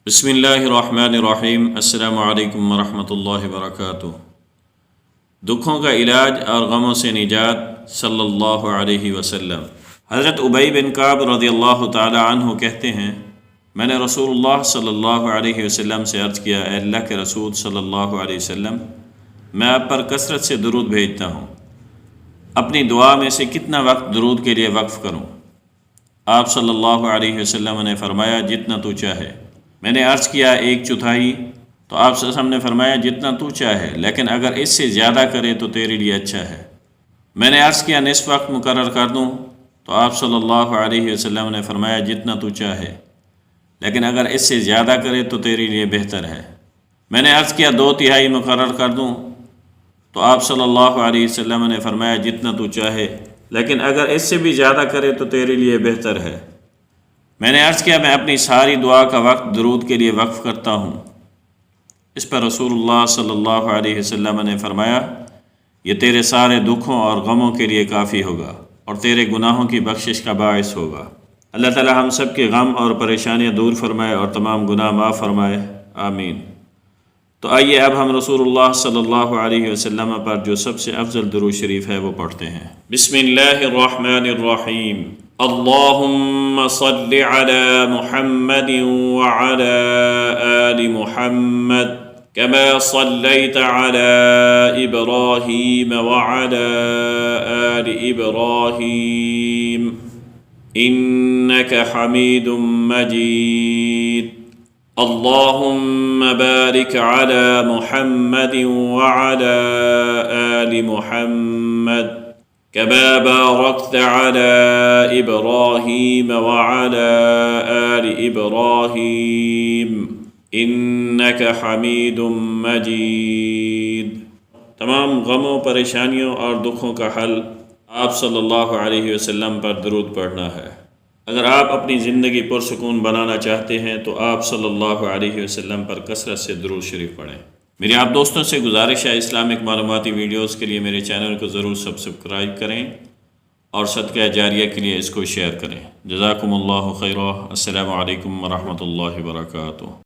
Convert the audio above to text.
بسم اللہ الرحمن الرحیم۔ السلام علیکم ورحمۃ اللہ وبرکاتہ۔ دکھوں کا علاج اور غموں سے نجات صلی اللہ علیہ وسلم۔ حضرت ابی بن کعب رضی اللہ تعالی عنہ کہتے ہیں، میں نے رسول اللہ صلی اللہ علیہ وسلم سے عرض کیا، اے اللہ کے رسول صلی اللہ علیہ وسلم، میں آپ پر کثرت سے درود بھیجتا ہوں، اپنی دعا میں سے کتنا وقت درود کے لیے وقف کروں؟ آپ صلی اللہ علیہ وسلم نے فرمایا، جتنا تو چاہے۔ میں نے عرض کیا 1/4، تو آپ صلی اللہ علیہ وسلم نے فرمایا، جتنا تو چاہے، لیکن اگر اس سے زیادہ کرے تو تیرے لیے اچھا ہے۔ میں نے عرض کیا نصف وقت مقرر کر دوں، تو آپ صلی اللہ علیہ وسلم نے فرمایا، جتنا تو چاہے، لیکن اگر اس سے زیادہ کرے تو تیرے لیے بہتر ہے۔ میں نے عرض کیا 2/3 مقرر کر دوں، تو آپ صلی اللہ علیہ وسلم نے فرمایا، جتنا تو چاہے، لیکن اگر اس سے بھی زیادہ کرے تو تیرے لیے بہتر ہے۔ میں نے عرض کیا میں اپنی ساری دعا کا وقت درود کے لیے وقف کرتا ہوں۔ اس پر رسول اللہ صلی اللہ علیہ وسلم نے فرمایا، یہ تیرے سارے دکھوں اور غموں کے لیے کافی ہوگا اور تیرے گناہوں کی بخشش کا باعث ہوگا۔ اللہ تعالی ہم سب کے غم اور پریشانیاں دور فرمائے اور تمام گناہ معاف فرمائے، آمین۔ تو آئیے اب ہم رسول اللہ صلی اللہ علیہ وسلم پر جو سب سے افضل درود شریف ہے وہ پڑھتے ہیں۔ بسم اللہ الرحمن الرحیم۔ اللہم صل علی محمد وعلی آل محمد كما صليت على إبراهيم وعلى آل إبراهيم إنك حميد مجيد اللهم بارك على محمد وعلى آل محمد كما باركت على إبراهيم وعلى آل إبراهيم إنك حميد مجيد۔ تمام غموں، پریشانیوں اور دکھوں کا حل آپ صلی اللہ علیہ وسلم پر درود پڑھنا ہے۔ اگر آپ اپنی زندگی پرسکون بنانا چاہتے ہیں تو آپ صلی اللہ علیہ وسلم پر کثرت سے درود شریف پڑھیں۔ میری آپ دوستوں سے گزارش ہے، اسلامک معلوماتی ویڈیوز کے لیے میرے چینل کو ضرور سبسکرائب کریں اور صدقہ جاریہ کے لیے اس کو شیئر کریں۔ جزاکم اللہ خیرا۔ السلام علیکم ورحمۃ اللہ وبرکاتہ۔